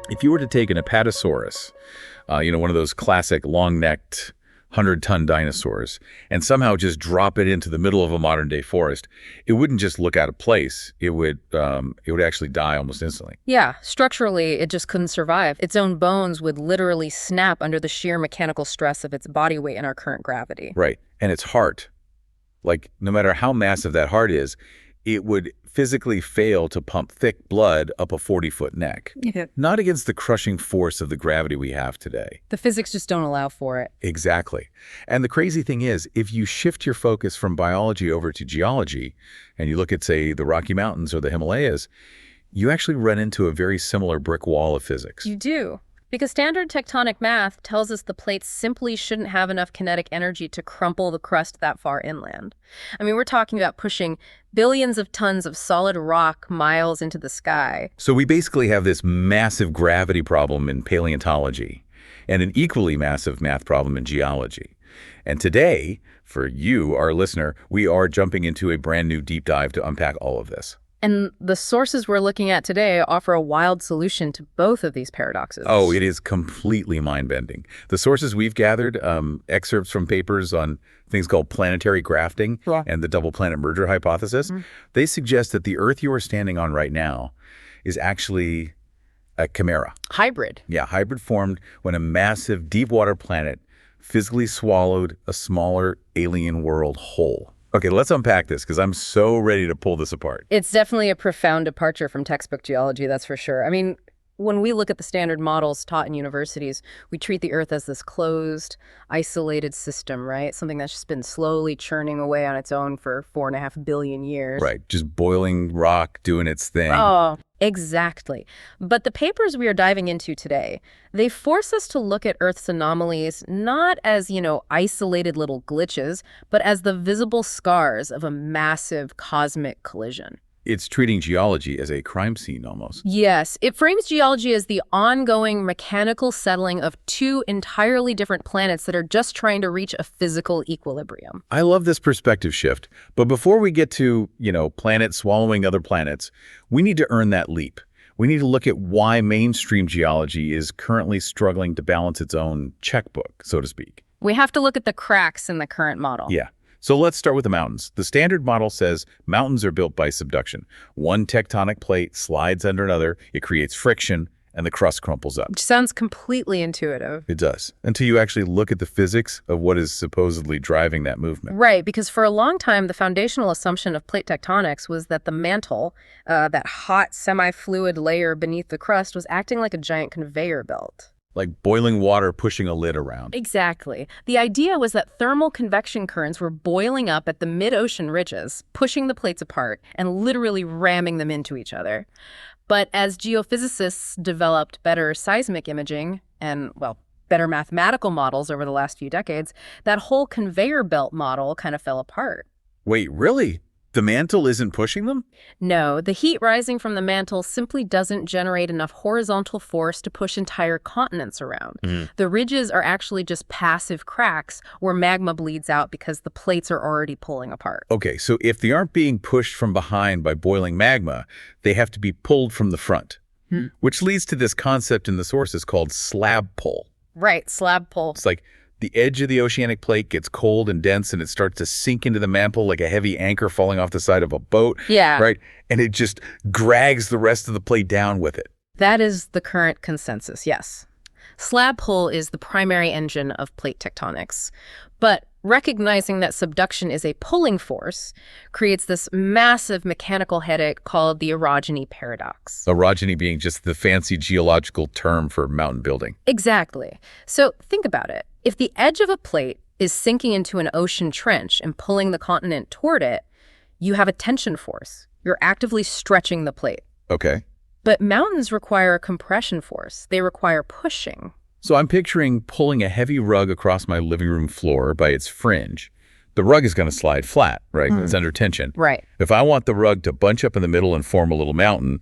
If you were to take an apatosaurus, one of those classic long-necked 100-ton dinosaurs, and somehow just drop it into the middle of a modern-day forest, it wouldn't just look out of place. It would actually die almost instantly. Yeah, structurally, it just couldn't survive. Its own bones would literally snap under the sheer mechanical stress of its body weight and our current gravity. Right. And its heart, like no matter how massive that heart is, it would physically fail to pump thick blood up a 40-foot neck. Yeah. Not against the crushing force of the gravity we have today. The physics just don't allow for it. Exactly. And the crazy thing is, if you shift your focus from biology over to geology, and you look at, say, the Rocky Mountains or the Himalayas, you actually run into a very similar brick wall of physics. You do. Because standard tectonic math tells us the plates simply shouldn't have enough kinetic energy to crumple the crust that far inland. I mean, we're talking about pushing billions of tons of solid rock miles into the sky. So we basically have this massive gravity problem in paleontology and an equally massive math problem in geology. And today, for you, our listener, we are jumping into a brand new deep dive to unpack all of this. And the sources we're looking at today offer a wild solution to both of these paradoxes. Oh, it is completely mind-bending. The sources we've gathered, excerpts from papers on things called planetary grafting and the double planet merger hypothesis, they suggest that the Earth you are standing on right now is actually a chimera. Hybrid. Yeah, hybrid formed when a massive deep water planet physically swallowed a smaller alien world whole. Okay, let's unpack this because I'm so ready to pull this apart. It's definitely a profound departure from textbook geology, that's for sure. I mean, when we look at the standard models taught in universities, we treat the Earth as this closed, isolated system, right? Something that's just been slowly churning away on its own for 4.5 billion years. Right, just boiling rock doing its thing. Oh, exactly. But the papers we are diving into today, they force us to look at Earth's anomalies not as, isolated little glitches, but as the visible scars of a massive cosmic collision. It's treating geology as a crime scene almost. Yes, it frames geology as the ongoing mechanical settling of two entirely different planets that are just trying to reach a physical equilibrium. I love this perspective shift. But before we get to, planets swallowing other planets, we need to earn that leap. We need to look at why mainstream geology is currently struggling to balance its own checkbook, so to speak. We have to look at the cracks in the current model. Yeah. So let's start with the mountains. The standard model says mountains are built by subduction. One tectonic plate slides under another, it creates friction, and the crust crumples up. Which sounds completely intuitive. It does, until you actually look at the physics of what is supposedly driving that movement. Right, because for a long time, the foundational assumption of plate tectonics was that the mantle, that hot semi-fluid layer beneath the crust, was acting like a giant conveyor belt. Like boiling water pushing a lid around. Exactly. The idea was that thermal convection currents were boiling up at the mid-ocean ridges, pushing the plates apart and literally ramming them into each other. But as geophysicists developed better seismic imaging and, better mathematical models over the last few decades, that whole conveyor belt model kind of fell apart. Wait, really? The mantle isn't pushing them? No, the heat rising from the mantle simply doesn't generate enough horizontal force to push entire continents around. The ridges are actually just passive cracks where magma bleeds out because the plates are already pulling apart. Okay, so if they aren't being pushed from behind by boiling magma, they have to be pulled from the front, which leads to this concept in the sources called slab pull. Right, slab pull. It's like the edge of the oceanic plate gets cold and dense and it starts to sink into the mantle like a heavy anchor falling off the side of a boat. Yeah. Right? And it just drags the rest of the plate down with it. That is the current consensus, yes. Slab pull is the primary engine of plate tectonics. But recognizing that subduction is a pulling force creates this massive mechanical headache called the orogeny paradox. Orogeny being just the fancy geological term for mountain building. Exactly. So think about it. If the edge of a plate is sinking into an ocean trench and pulling the continent toward it, you have a tension force. You're actively stretching the plate. Okay. But mountains require a compression force. They require pushing. So I'm picturing pulling a heavy rug across my living room floor by its fringe. The rug is going to slide flat, right? It's under tension. Right. If I want the rug to bunch up in the middle and form a little mountain,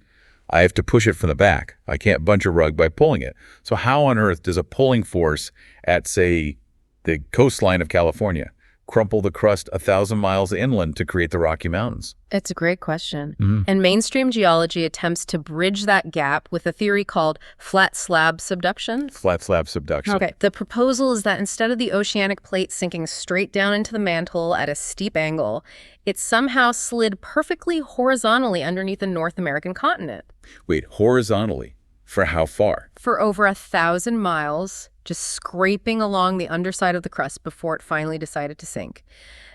I have to push it from the back. I can't bunch a rug by pulling it. So how on earth does a pulling force at, say, the coastline of California crumple the crust 1,000 miles inland to create the Rocky Mountains? It's a great question. And mainstream geology attempts to bridge that gap with a theory called flat slab subduction. Flat slab subduction. Okay. The proposal is that instead of the oceanic plate sinking straight down into the mantle at a steep angle, it somehow slid perfectly horizontally underneath the North American continent. Wait, horizontally? For how far? For over 1,000 miles, just scraping along the underside of the crust before it finally decided to sink.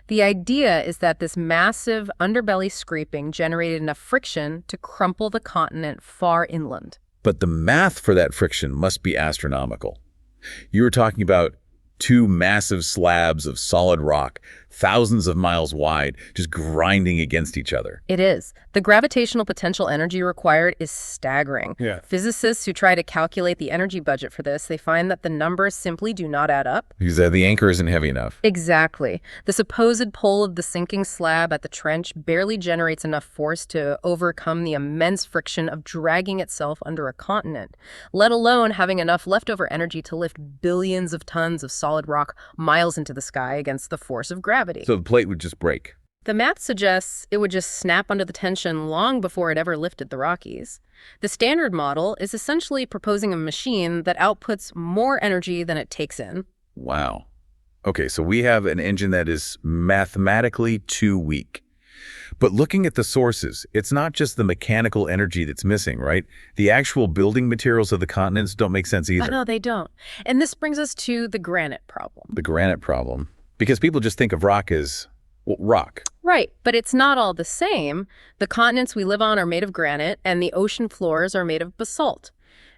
The idea is that this massive underbelly scraping generated enough friction to crumple the continent far inland. But the math for that friction must be astronomical. You were talking about two massive slabs of solid rock, thousands of miles wide, just grinding against each other. It is. The gravitational potential energy required is staggering. Yeah. Physicists who try to calculate the energy budget for this, they find that the numbers simply do not add up. Because the anchor isn't heavy enough. Exactly. The supposed pull of the sinking slab at the trench barely generates enough force to overcome the immense friction of dragging itself under a continent, let alone having enough leftover energy to lift billions of tons of solid rock miles into the sky against the force of gravity. So the plate would just break. The math suggests it would just snap under the tension long before it ever lifted the Rockies. The standard model is essentially proposing a machine that outputs more energy than it takes in. Wow. Okay, so we have an engine that is mathematically too weak. But looking at the sources, it's not just the mechanical energy that's missing, right? The actual building materials of the continents don't make sense either. No, they don't. And this brings us to the granite problem. The granite problem. Because people just think of rock as, well, rock. Right, but it's not all the same. The continents we live on are made of granite, and the ocean floors are made of basalt.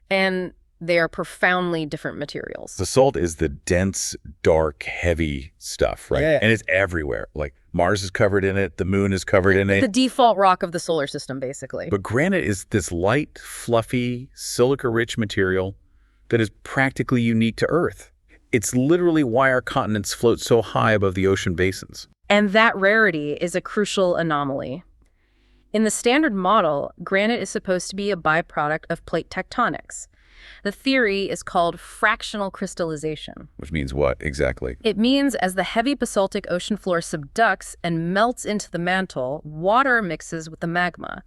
And they are profoundly different materials. Basalt is the dense, dark, heavy stuff, right? Yeah. And it's everywhere. Like Mars is covered in it, the moon is covered in it. The default rock of the solar system, basically. But granite is this light, fluffy, silica-rich material that is practically unique to Earth. It's literally why our continents float so high above the ocean basins. And that rarity is a crucial anomaly. In the standard model, granite is supposed to be a byproduct of plate tectonics. The theory is called fractional crystallization. Which means what, exactly? It means as the heavy basaltic ocean floor subducts and melts into the mantle, water mixes with the magma.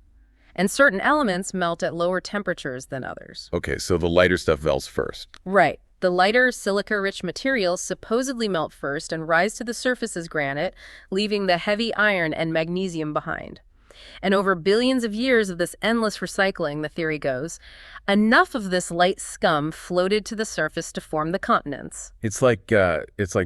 And certain elements melt at lower temperatures than others. Okay, so the lighter stuff melts first. Right. The lighter, silica-rich materials supposedly melt first and rise to the surface as granite, leaving the heavy iron and magnesium behind. And over billions of years of this endless recycling, the theory goes, enough of this light scum floated to the surface to form the continents. It's like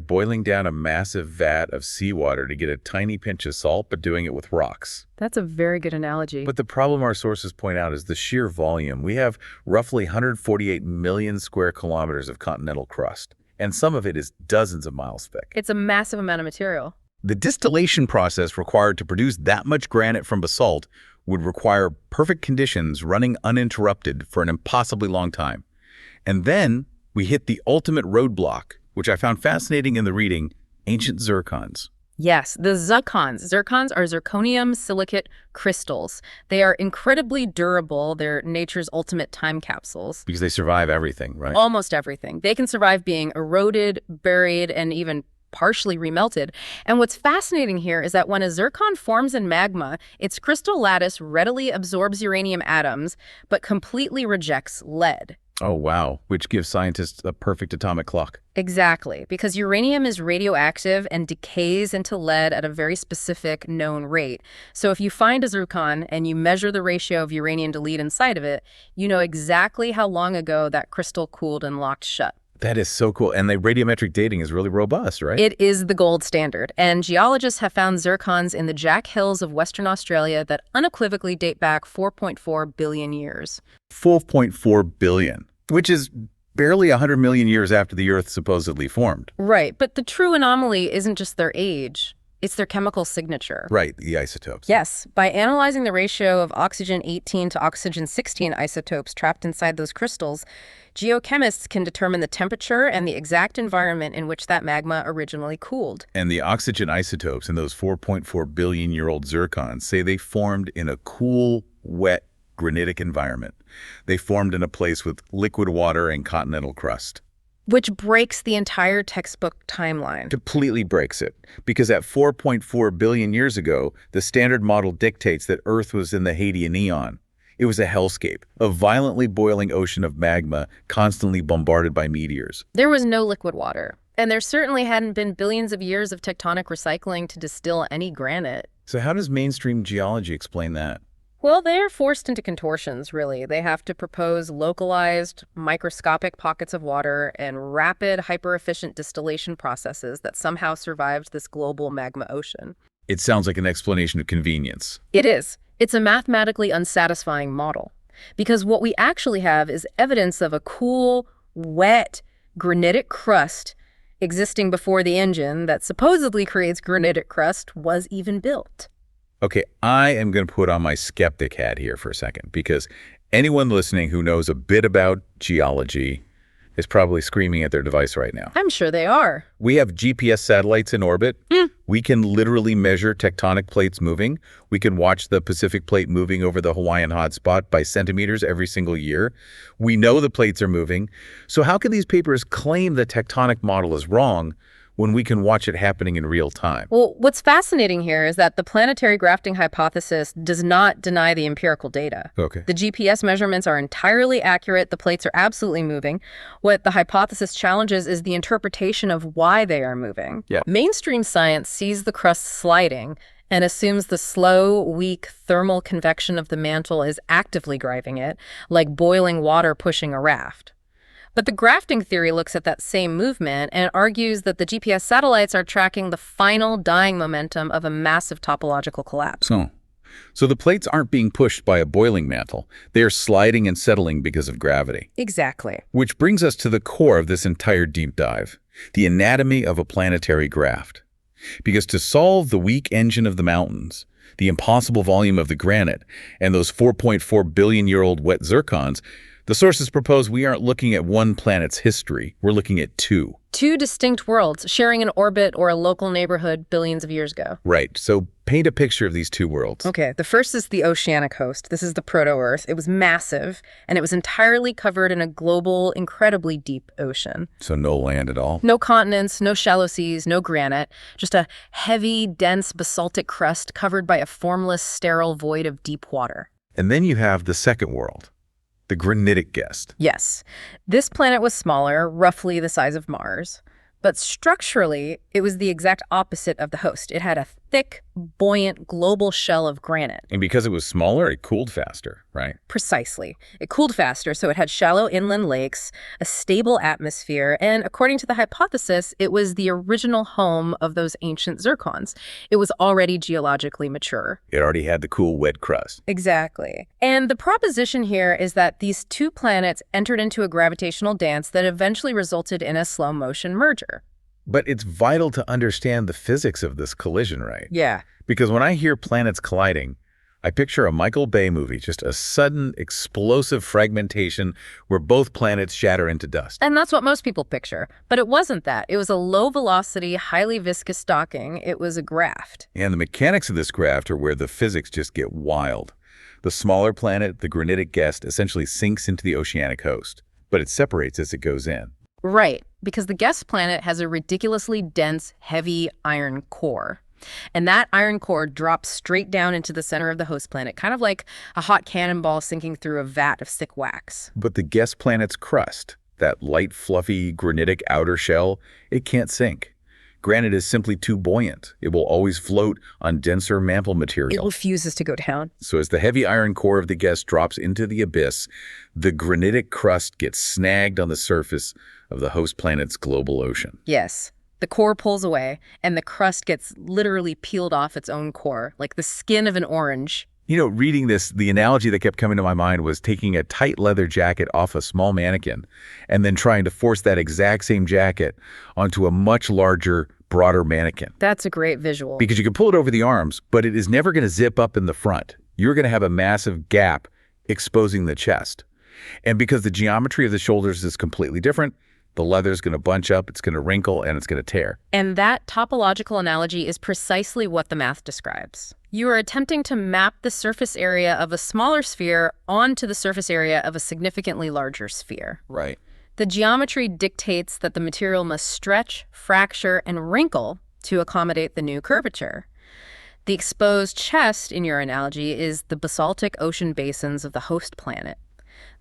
boiling down a massive vat of seawater to get a tiny pinch of salt, but doing it with rocks. That's a very good analogy. But the problem our sources point out is the sheer volume. We have roughly 148 million square kilometers of continental crust, and some of it is dozens of miles thick. It's a massive amount of material. The distillation process required to produce that much granite from basalt would require perfect conditions running uninterrupted for an impossibly long time. And then we hit the ultimate roadblock, which I found fascinating in the reading, ancient zircons. Yes, the zircons. Zircons are zirconium silicate crystals. They are incredibly durable. They're nature's ultimate time capsules. Because they survive everything, right? Almost everything. They can survive being eroded, buried, and even partially remelted. And what's fascinating here is that when a zircon forms in magma, its crystal lattice readily absorbs uranium atoms, but completely rejects lead. Oh, wow. Which gives scientists a perfect atomic clock. Exactly, because uranium is radioactive and decays into lead at a very specific known rate. So if you find a zircon and you measure the ratio of uranium to lead inside of it, you know exactly how long ago that crystal cooled and locked shut. That is so cool. And the radiometric dating is really robust, right? It is the gold standard. And geologists have found zircons in the Jack Hills of Western Australia that unequivocally date back 4.4 billion years. 4.4 billion, which is barely 100 million years after the Earth supposedly formed. Right. But the true anomaly isn't just their age. It's their chemical signature. Right, the isotopes. Yes. By analyzing the ratio of oxygen-18 to oxygen-16 isotopes trapped inside those crystals, geochemists can determine the temperature and the exact environment in which that magma originally cooled. And the oxygen isotopes in those 4.4 billion-year-old zircons say they formed in a cool, wet, granitic environment. They formed in a place with liquid water and continental crust. Which breaks the entire textbook timeline. Completely breaks it. Because at 4.4 billion years ago, the standard model dictates that Earth was in the Hadean Eon. It was a hellscape, a violently boiling ocean of magma constantly bombarded by meteors. There was no liquid water, and there certainly hadn't been billions of years of tectonic recycling to distill any granite. So how does mainstream geology explain that? Well, they're forced into contortions, really. They have to propose localized, microscopic pockets of water and rapid, hyper-efficient distillation processes that somehow survived this global magma ocean. It sounds like an explanation of convenience. It is. It's a mathematically unsatisfying model. Because what we actually have is evidence of a cool, wet, granitic crust existing before the engine that supposedly creates granitic crust was even built. Okay, I am going to put on my skeptic hat here for a second, because anyone listening who knows a bit about geology is probably screaming at their device right now. I'm sure they are. We have GPS satellites in orbit. We can literally measure tectonic plates moving. We can watch the Pacific plate moving over the Hawaiian hotspot by centimeters every single year. We know the plates are moving. So how can these papers claim the tectonic model is wrong when we can watch it happening in real time? Well, what's fascinating here is that the planetary grafting hypothesis does not deny the empirical data. Okay. The GPS measurements are entirely accurate. The plates are absolutely moving. What the hypothesis challenges is the interpretation of why they are moving. Yeah. Mainstream science sees the crust sliding and assumes the slow, weak thermal convection of the mantle is actively driving it, like boiling water pushing a raft. But the grafting theory looks at that same movement and argues that the GPS satellites are tracking the final dying momentum of a massive topological collapse. So the plates aren't being pushed by a boiling mantle. They are sliding and settling because of gravity. Exactly. Which brings us to the core of this entire deep dive, the anatomy of a planetary graft. Because to solve the weak engine of the mountains, the impossible volume of the granite, and those 4.4 billion-year-old wet zircons, the sources propose we aren't looking at one planet's history. We're looking at two. Two distinct worlds, sharing an orbit or a local neighborhood billions of years ago. Right. So paint a picture of these two worlds. Okay, the first is the Oceanic Host. This is the proto-Earth. It was massive, and it was entirely covered in a global, incredibly deep ocean. So no land at all? No continents, no shallow seas, no granite. Just a heavy, dense basaltic crust covered by a formless, sterile void of deep water. And then you have the second world, the Granitic Guest. Yes. This planet was smaller, roughly the size of Mars. But structurally, it was the exact opposite of the host. It had a thick, buoyant global shell of granite. And because it was smaller, it cooled faster, right? Precisely. It cooled faster, so it had shallow inland lakes, a stable atmosphere, and according to the hypothesis, it was the original home of those ancient zircons. It was already geologically mature. It already had the cool, wet crust. Exactly. And the proposition here is that these two planets entered into a gravitational dance that eventually resulted in a slow-motion merger. But it's vital to understand the physics of this collision, right? Yeah. Because when I hear planets colliding, I picture a Michael Bay movie, just a sudden, explosive fragmentation where both planets shatter into dust. And that's what most people picture. But it wasn't that. It was a low-velocity, highly viscous docking. It was a graft. And the mechanics of this graft are where the physics just get wild. The smaller planet, the Granitic Guest, essentially sinks into the Oceanic Host, but it separates as it goes in. Right, because the guest planet has a ridiculously dense, heavy iron core. And that iron core drops straight down into the center of the host planet, kind of like a hot cannonball sinking through a vat of thick wax. But the guest planet's crust, that light, fluffy, granitic outer shell, it can't sink. Granite is simply too buoyant. It will always float on denser mantle material. It refuses to go down. So as the heavy iron core of the guest drops into the abyss, the granitic crust gets snagged on the surface of the host planet's global ocean. Yes. The core pulls away, and the crust gets literally peeled off its own core, like the skin of an orange. You know, reading this, the analogy that kept coming to my mind was taking a tight leather jacket off a small mannequin and then trying to force that exact same jacket onto a much larger, broader mannequin. That's a great visual. Because you can pull it over the arms, but it is never going to zip up in the front. You're going to have a massive gap exposing the chest. And because the geometry of the shoulders is completely different, the leather's going to bunch up, it's going to wrinkle, and it's going to tear. And that topological analogy is precisely what the math describes. You are attempting to map the surface area of a smaller sphere onto the surface area of a significantly larger sphere. Right. The geometry dictates that the material must stretch, fracture, and wrinkle to accommodate the new curvature. The exposed chest, in your analogy, is the basaltic ocean basins of the host planet.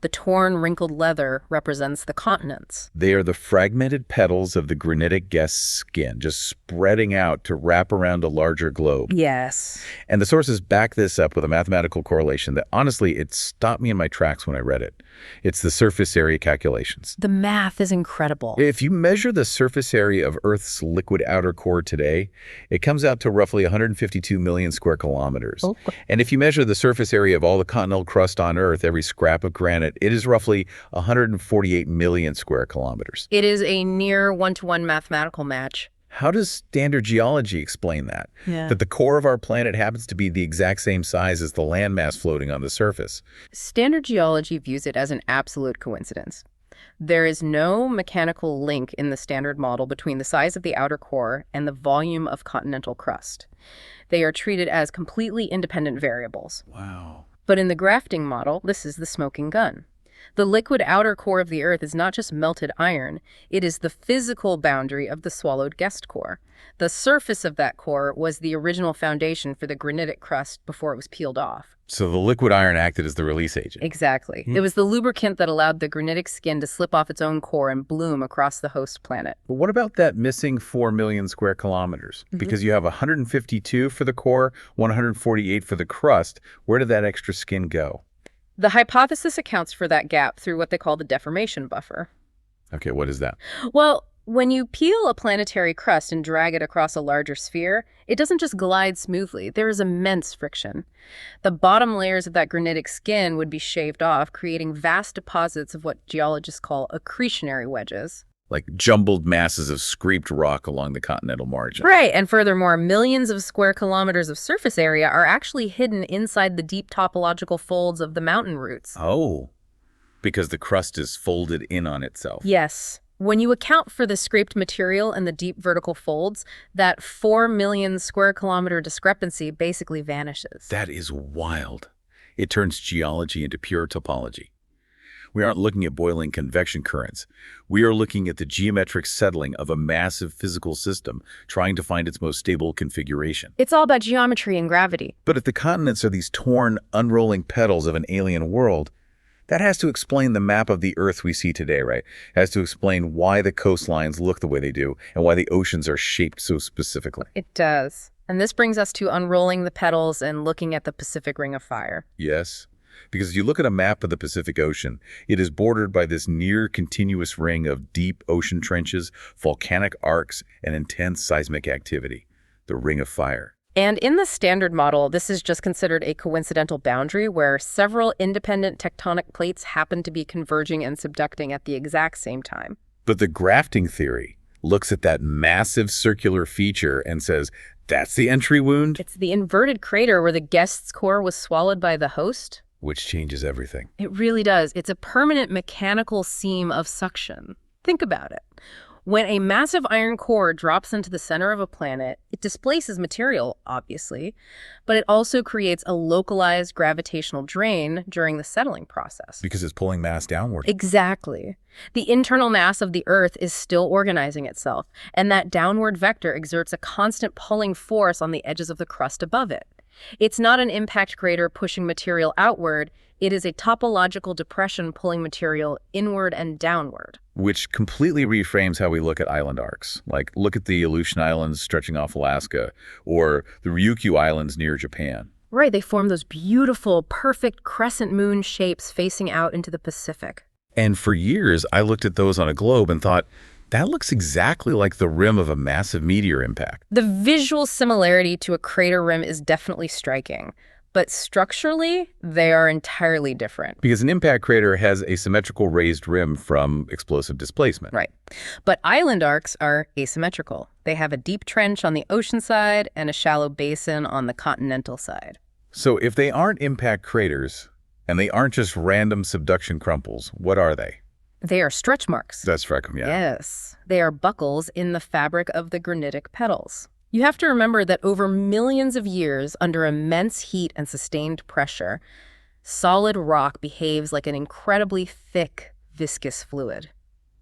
The torn, wrinkled leather represents the continents. They are the fragmented petals of the Granitic Guest's skin, just spreading out to wrap around a larger globe. Yes. And the sources back this up with a mathematical correlation that, honestly, it stopped me in my tracks when I read it. It's the surface area calculations. The math is incredible. If you measure the surface area of Earth's liquid outer core today, it comes out to roughly 152 million square kilometers. Oh. And if you measure the surface area of all the continental crust on Earth, every scrap of granite, it is roughly 148 million square kilometers. It is a near one-to-one mathematical match. How does standard geology explain that? Yeah. That the core of our planet happens to be the exact same size as the landmass floating on the surface. Standard geology views it as an absolute coincidence. There is no mechanical link in the standard model between the size of the outer core and the volume of continental crust. They are treated as completely independent variables. Wow. But in the grafting model, this is the smoking gun. The liquid outer core of the Earth is not just melted iron, it is the physical boundary of the swallowed guest core. The surface of that core was the original foundation for the granitic crust before it was peeled off. So the liquid iron acted as the release agent. Exactly. It was the lubricant that allowed the granitic skin to slip off its own core and bloom across the host planet. But what about that missing 4 million square kilometers? Because you have 152 for the core, 148 for the crust. Where did that extra skin go? The hypothesis accounts for that gap through what they call the deformation buffer. Okay, what is that? Well, when you peel a planetary crust and drag it across a larger sphere, it doesn't just glide smoothly. There is immense friction. The bottom layers of that granitic skin would be shaved off, creating vast deposits of what geologists call accretionary wedges. Like jumbled masses of scraped rock along the continental margin. Right, and furthermore, millions of square kilometers of surface area are actually hidden inside the deep topological folds of the mountain roots. Oh, because the crust is folded in on itself. Yes. When you account for the scraped material and the deep vertical folds, that 4 million square kilometer discrepancy basically vanishes. That is wild. It turns geology into pure topology. We aren't looking at boiling convection currents. We are looking at the geometric settling of a massive physical system, trying to find its most stable configuration. It's all about geometry and gravity. But if the continents are these torn, unrolling petals of an alien world, that has to explain the map of the Earth we see today, right? It has to explain why the coastlines look the way they do and why the oceans are shaped so specifically. It does. And this brings us to unrolling the petals and looking at the Pacific Ring of Fire. Yes. Because if you look at a map of the Pacific Ocean, it is bordered by this near-continuous ring of deep ocean trenches, volcanic arcs, and intense seismic activity, the Ring of Fire. And in the standard model, this is just considered a coincidental boundary where several independent tectonic plates happen to be converging and subducting at the exact same time. But the grafting theory looks at that massive circular feature and says, that's the entry wound? It's the inverted crater where the guest's core was swallowed by the host. Which changes everything. It really does. It's a permanent mechanical seam of suction. Think about it. When a massive iron core drops into the center of a planet, it displaces material, obviously, but it also creates a localized gravitational drain during the settling process. Because it's pulling mass downward. Exactly. The internal mass of the Earth is still organizing itself, and that downward vector exerts a constant pulling force on the edges of the crust above it. It's not an impact crater pushing material outward, it is a topological depression pulling material inward and downward. Which completely reframes how we look at island arcs. Like, look at the Aleutian Islands stretching off Alaska, or the Ryukyu Islands near Japan. Right, they form those beautiful, perfect crescent moon shapes facing out into the Pacific. And for years, I looked at those on a globe and thought, that looks exactly like the rim of a massive meteor impact. The visual similarity to a crater rim is definitely striking, but structurally, they are entirely different. Because an impact crater has a symmetrical raised rim from explosive displacement. Right. But island arcs are asymmetrical. They have a deep trench on the ocean side and a shallow basin on the continental side. So if they aren't impact craters, and they aren't just random subduction crumples, what are they? They are stretch marks. That's right, yeah. Yes. They are buckles in the fabric of the granitic petals. You have to remember that over millions of years, under immense heat and sustained pressure, solid rock behaves like an incredibly thick, viscous fluid.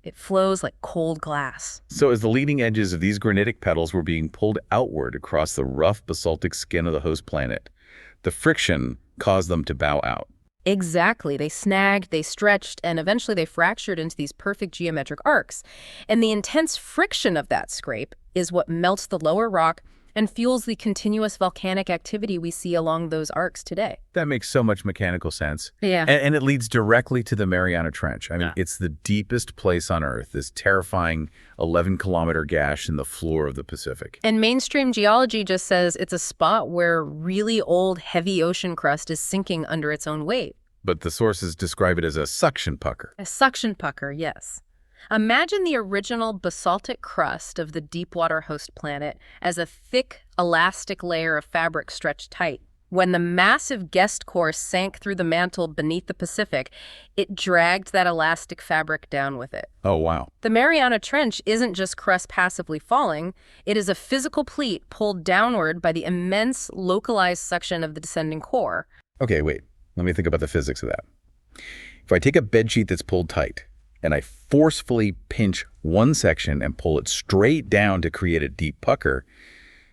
It flows like cold glass. So as the leading edges of these granitic petals were being pulled outward across the rough basaltic skin of the host planet, the friction caused them to bow out. Exactly. They snagged, they stretched, and eventually they fractured into these perfect geometric arcs. And the intense friction of that scrape is what melts the lower rock and fuels the continuous volcanic activity we see along those arcs today. That makes so much mechanical sense. Yeah. And it leads directly to the Mariana Trench. I mean, it's the deepest place on Earth, this terrifying 11-kilometer gash in the floor of the Pacific. And mainstream geology just says it's a spot where really old, heavy ocean crust is sinking under its own weight. But the sources describe it as a suction pucker. A suction pucker, yes. Imagine the original basaltic crust of the deepwater host planet as a thick, elastic layer of fabric stretched tight. When the massive guest core sank through the mantle beneath the Pacific, it dragged that elastic fabric down with it. Oh, wow. The Mariana Trench isn't just crust passively falling. It is a physical pleat pulled downward by the immense, localized suction of the descending core. Okay, wait. Let me think about the physics of that. If I take a bedsheet that's pulled tight, and I forcefully pinch one section and pull it straight down to create a deep pucker,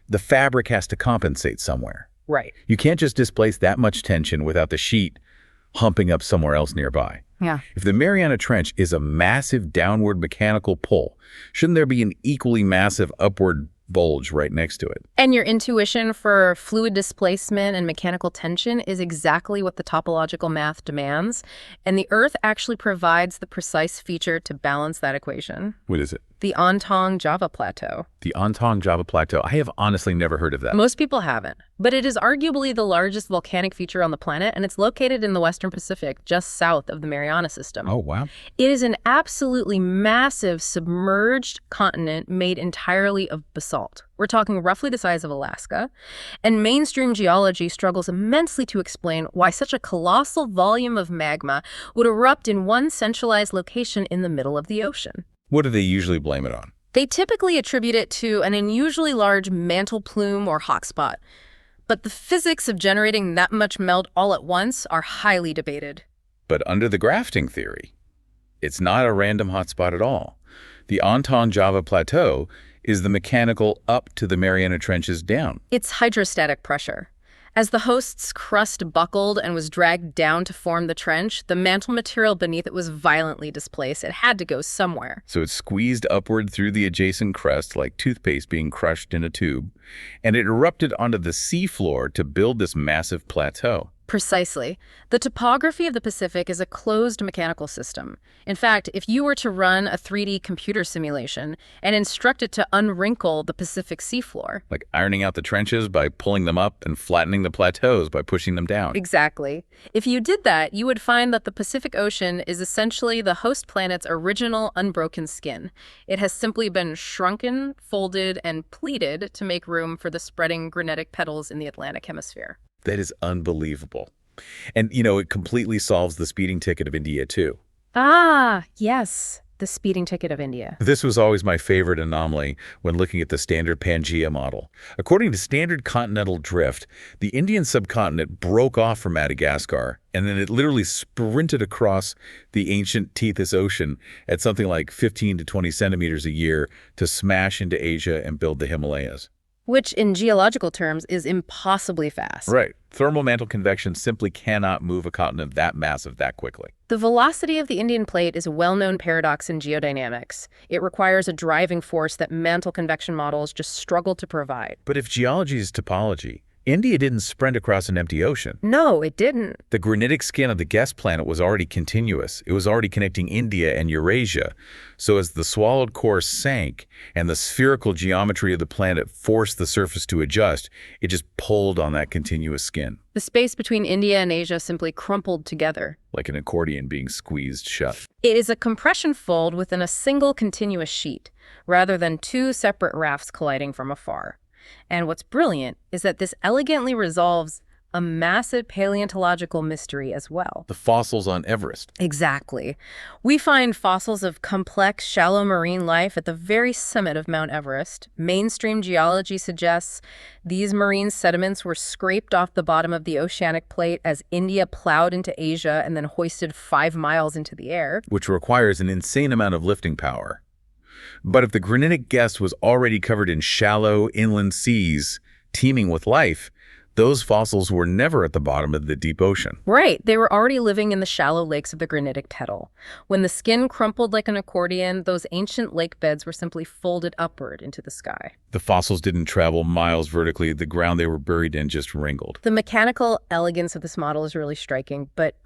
the fabric has to compensate somewhere. Right. You can't just displace that much tension without the sheet humping up somewhere else nearby. Yeah. If the Mariana Trench is a massive downward mechanical pull, shouldn't there be an equally massive upward bulge right next to it? And your intuition for fluid displacement and mechanical tension is exactly what the topological math demands, and the Earth actually provides the precise feature to balance that equation. What is it? The Ontong Java Plateau. The Ontong Java Plateau. I have honestly never heard of that. Most people haven't, but it is arguably the largest volcanic feature on the planet, and it's located in the Western Pacific, just south of the Mariana System. Oh, wow. It is an absolutely massive submerged continent made entirely of basalt. We're talking roughly the size of Alaska, and mainstream geology struggles immensely to explain why such a colossal volume of magma would erupt in one centralized location in the middle of the ocean. What do they usually blame it on? They typically attribute it to an unusually large mantle plume or hotspot, but the physics of generating that much melt all at once are highly debated. But under the grafting theory, it's not a random hotspot at all. The Ontong Java Plateau is the mechanical up to the Mariana Trenches down. It's hydrostatic pressure. As the host's crust buckled and was dragged down to form the trench, the mantle material beneath it was violently displaced. It had to go somewhere. So it squeezed upward through the adjacent crust like toothpaste being crushed in a tube, and it erupted onto the seafloor to build this massive plateau. Precisely. The topography of the Pacific is a closed mechanical system. In fact, if you were to run a 3D computer simulation and instruct it to unwrinkle the Pacific seafloor. Like ironing out the trenches by pulling them up and flattening the plateaus by pushing them down. Exactly. If you did that, you would find that the Pacific Ocean is essentially the host planet's original unbroken skin. It has simply been shrunken, folded, and pleated to make room for the spreading granitic petals in the Atlantic Hemisphere. That is unbelievable. And, it completely solves the speeding ticket of India, too. Ah, yes, the speeding ticket of India. This was always my favorite anomaly when looking at the standard Pangea model. According to standard continental drift, the Indian subcontinent broke off from Madagascar, and then it literally sprinted across the ancient Tethys Ocean at something like 15 to 20 centimeters a year to smash into Asia and build the Himalayas. Which, in geological terms, is impossibly fast. Right. Thermal mantle convection simply cannot move a continent that massive that quickly. The velocity of the Indian plate is a well-known paradox in geodynamics. It requires a driving force that mantle convection models just struggle to provide. But if geology is topology, India didn't sprint across an empty ocean. No, it didn't. The granitic skin of the guest planet was already continuous. It was already connecting India and Eurasia. So as the swallowed core sank and the spherical geometry of the planet forced the surface to adjust, it just pulled on that continuous skin. The space between India and Asia simply crumpled together. Like an accordion being squeezed shut. It is a compression fold within a single continuous sheet, rather than two separate rafts colliding from afar. And what's brilliant is that this elegantly resolves a massive paleontological mystery as well. The fossils on Everest. Exactly. We find fossils of complex, shallow marine life at the very summit of Mount Everest. Mainstream geology suggests these marine sediments were scraped off the bottom of the oceanic plate as India plowed into Asia and then hoisted 5 miles into the air. Which requires an insane amount of lifting power. But if the Granitic Guest was already covered in shallow, inland seas, teeming with life, those fossils were never at the bottom of the deep ocean. Right. They were already living in the shallow lakes of the granitic kettle. When the skin crumpled like an accordion, those ancient lake beds were simply folded upward into the sky. The fossils didn't travel miles vertically. The ground they were buried in just wrinkled. The mechanical elegance of this model is really striking, but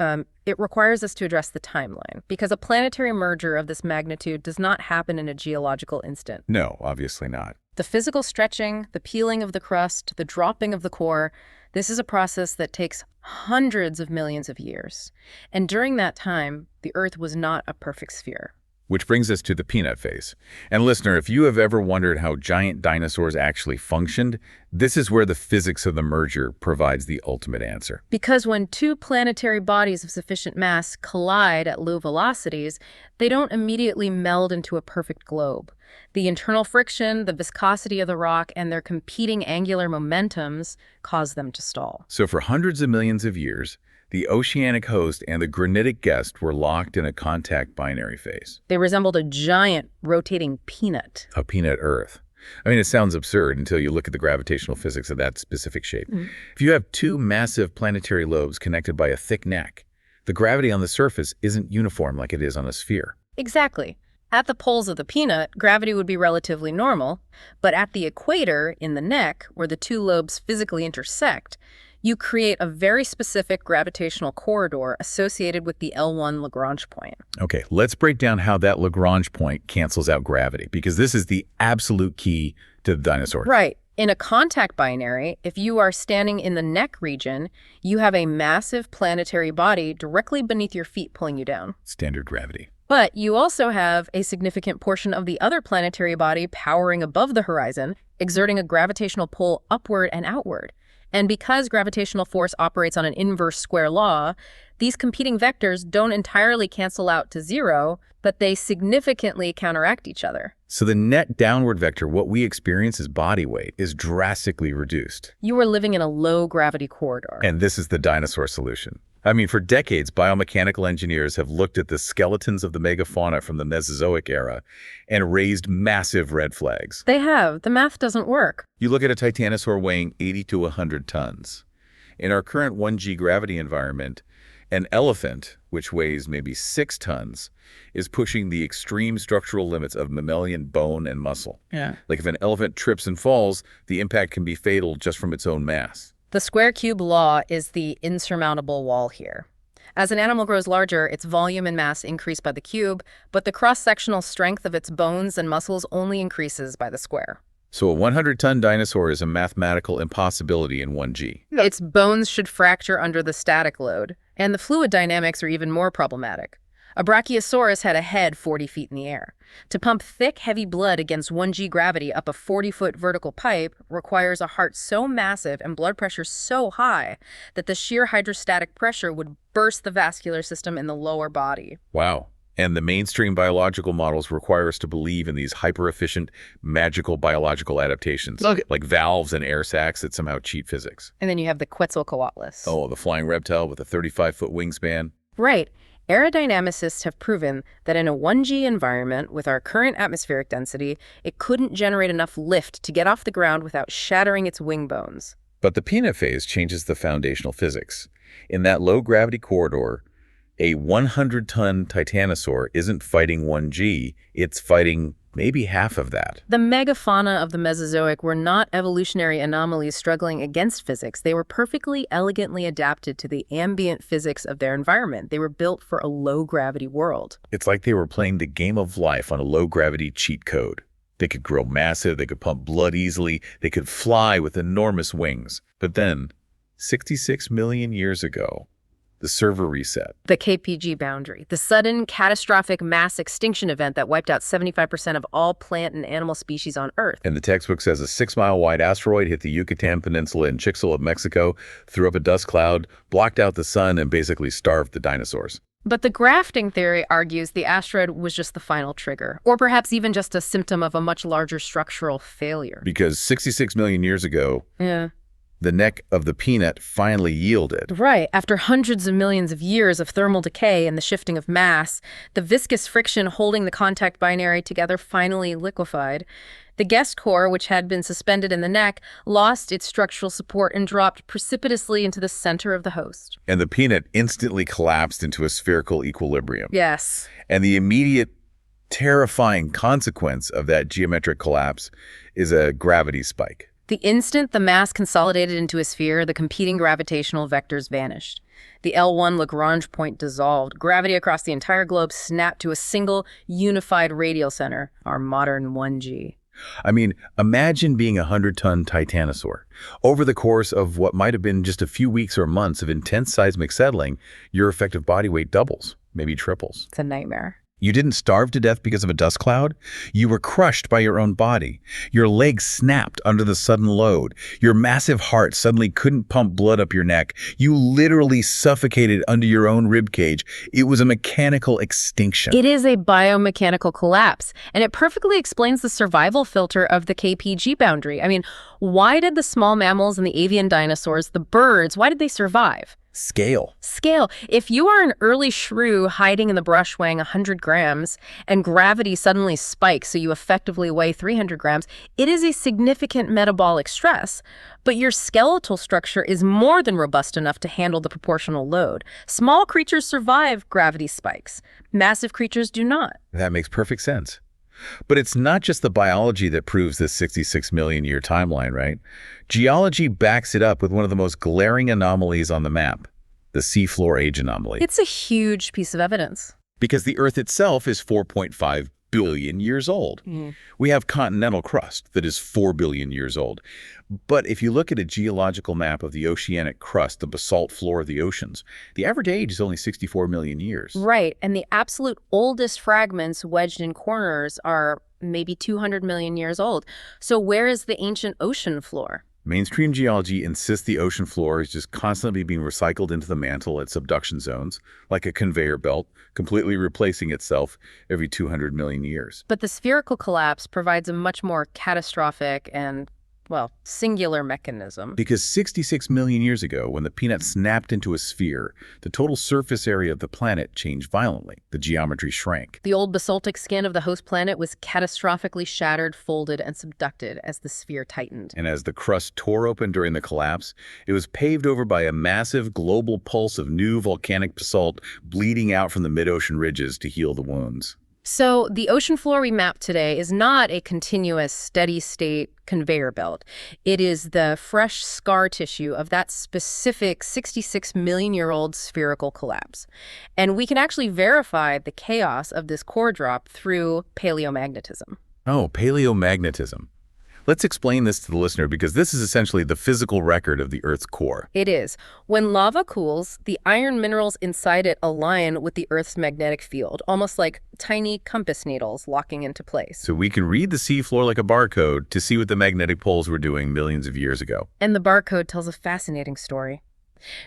it requires us to address the timeline, because a planetary merger of this magnitude does not happen in a geological instant. No, obviously not. The physical stretching, the peeling of the crust, the dropping of the core, this is a process that takes hundreds of millions of years. And during that time, the Earth was not a perfect sphere. Which brings us to the peanut phase. And listener, if you have ever wondered how giant dinosaurs actually functioned, this is where the physics of the merger provides the ultimate answer. Because when two planetary bodies of sufficient mass collide at low velocities, they don't immediately meld into a perfect globe. The internal friction, the viscosity of the rock, and their competing angular momentums cause them to stall. So for hundreds of millions of years, the Oceanic Host and the Granitic Guest were locked in a contact binary phase. They resembled a giant rotating peanut. A peanut Earth. I mean, it sounds absurd until you look at the gravitational physics of that specific shape. If you have two massive planetary lobes connected by a thick neck, the gravity on the surface isn't uniform like it is on a sphere. Exactly. At the poles of the peanut, gravity would be relatively normal, but at the equator, in the neck, where the two lobes physically intersect, you create a very specific gravitational corridor associated with the L1 Lagrange point. Okay, let's break down how that Lagrange point cancels out gravity, because this is the absolute key to the dinosaur. Right. In a contact binary, if you are standing in the neck region, you have a massive planetary body directly beneath your feet pulling you down. Standard gravity. But you also have a significant portion of the other planetary body powering above the horizon, exerting a gravitational pull upward and outward. And because gravitational force operates on an inverse square law, these competing vectors don't entirely cancel out to zero, but they significantly counteract each other. So the net downward vector, what we experience as body weight, is drastically reduced. You are living in a low gravity corridor. And this is the dinosaur solution. I mean, for decades, biomechanical engineers have looked at the skeletons of the megafauna from the Mesozoic era and raised massive red flags. They have. The math doesn't work. You look at a titanosaur weighing 80 to 100 tons. In our current 1G gravity environment, an elephant, which weighs maybe 6 tons, is pushing the extreme structural limits of mammalian bone and muscle. Yeah. Like if an elephant trips and falls, the impact can be fatal just from its own mass. The square cube law is the insurmountable wall here. As an animal grows larger, its volume and mass increase by the cube, but the cross-sectional strength of its bones and muscles only increases by the square. So a 100-ton dinosaur is a mathematical impossibility in 1G. Its bones should fracture under the static load, and the fluid dynamics are even more problematic. A brachiosaurus had a head 40 feet in the air. To pump thick, heavy blood against 1G gravity up a 40-foot vertical pipe requires a heart so massive and blood pressure so high that the sheer hydrostatic pressure would burst the vascular system in the lower body. Wow. And the mainstream biological models require us to believe in these hyper-efficient, magical biological adaptations, like valves and air sacs that somehow cheat physics. And then you have the Quetzalcoatlus. Oh, the flying reptile with a 35-foot wingspan. Right. Aerodynamicists have proven that in a 1G environment with our current atmospheric density, it couldn't generate enough lift to get off the ground without shattering its wing bones. But the peanut phase changes the foundational physics. In that low-gravity corridor, a 100-ton titanosaur isn't fighting 1G, it's fighting maybe half of that. The megafauna of the Mesozoic were not evolutionary anomalies struggling against physics. They were perfectly elegantly adapted to the ambient physics of their environment. They were built for a low-gravity world. It's like they were playing the game of life on a low-gravity cheat code. They could grow massive, they could pump blood easily, they could fly with enormous wings. But then, 66 million years ago, The server reset. The KPG boundary, the sudden catastrophic mass extinction event that wiped out 75% of all plant and animal species on Earth. And the textbook says a 6-mile-wide asteroid hit the Yucatan Peninsula in Chicxulub, Mexico, threw up a dust cloud, blocked out the sun, and basically starved the dinosaurs. But the grafting theory argues the asteroid was just the final trigger, or perhaps even just a symptom of a much larger structural failure. Because 66 million years ago, Yeah. the neck of the peanut finally yielded. Right. After hundreds of millions of years of thermal decay and the shifting of mass, the viscous friction holding the contact binary together finally liquefied. The guest core, which had been suspended in the neck, lost its structural support and dropped precipitously into the center of the host. And the peanut instantly collapsed into a spherical equilibrium. Yes. And the immediate terrifying consequence of that geometric collapse is a gravity spike. The instant the mass consolidated into a sphere, the competing gravitational vectors vanished. The L1 Lagrange point dissolved. Gravity across the entire globe snapped to a single, unified radial center, our modern 1G. I mean, imagine being a 100-ton titanosaur. Over the course of what might have been just a few weeks or months of intense seismic settling, your effective body weight doubles, maybe triples. It's a nightmare. You didn't starve to death because of a dust cloud. You were crushed by your own body. Your legs snapped under the sudden load. Your massive heart suddenly couldn't pump blood up your neck. You literally suffocated under your own rib cage. It was a mechanical extinction. It is a biomechanical collapse, and it perfectly explains the survival filter of the KPG boundary. I mean, why did the small mammals and the avian dinosaurs, the birds, why did they survive? Scale. Scale. If you are an early shrew hiding in the brush weighing 100 grams and gravity suddenly spikes so you effectively weigh 300 grams, it is a significant metabolic stress. But your skeletal structure is more than robust enough to handle the proportional load. Small creatures survive gravity spikes. Massive creatures do not. That makes perfect sense. But it's not just the biology that proves this 66 million year timeline, right? Geology backs it up with one of the most glaring anomalies on the map, the seafloor age anomaly. It's a huge piece of evidence. Because the Earth itself is 4.5 billion years old. We have continental crust that is 4 billion years old. But if you look at a geological map of the oceanic crust, the basalt floor of the oceans, the average age is only 64 million years. Right, and the absolute oldest fragments wedged in corners are maybe 200 million years old. So where is the ancient ocean floor? Mainstream geology insists the ocean floor is just constantly being recycled into the mantle at subduction zones, like a conveyor belt, completely replacing itself every 200 million years. But the spherical collapse provides a much more catastrophic and, well, singular mechanism. Because 66 million years ago, when the peanut snapped into a sphere, the total surface area of the planet changed violently. The geometry shrank. The old basaltic skin of the host planet was catastrophically shattered, folded, and subducted as the sphere tightened. And as the crust tore open during the collapse, it was paved over by a massive global pulse of new volcanic basalt bleeding out from the mid-ocean ridges to heal the wounds. So the ocean floor we map today is not a continuous, steady-state conveyor belt. It is the fresh scar tissue of that specific 66 million-year-old spherical collapse. And we can actually verify the chaos of this core drop through paleomagnetism. Oh, paleomagnetism. Let's explain this to the listener because this is essentially the physical record of the Earth's core. It is. When lava cools, the iron minerals inside it align with the Earth's magnetic field, almost like tiny compass needles locking into place. So we can read the seafloor like a barcode to see what the magnetic poles were doing millions of years ago. And the barcode tells a fascinating story.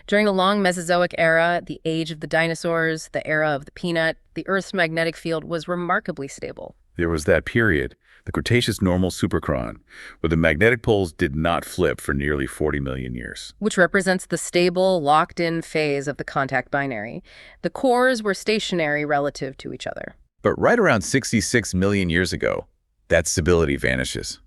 During the long Mesozoic era, the age of the dinosaurs, the era of the peanut, the Earth's magnetic field was remarkably stable. There was that period, the Cretaceous normal superchron, where the magnetic poles did not flip for nearly 40 million years. Which represents the stable, locked-in phase of the contact binary. The cores were stationary relative to each other. But right around 66 million years ago, that stability vanishes.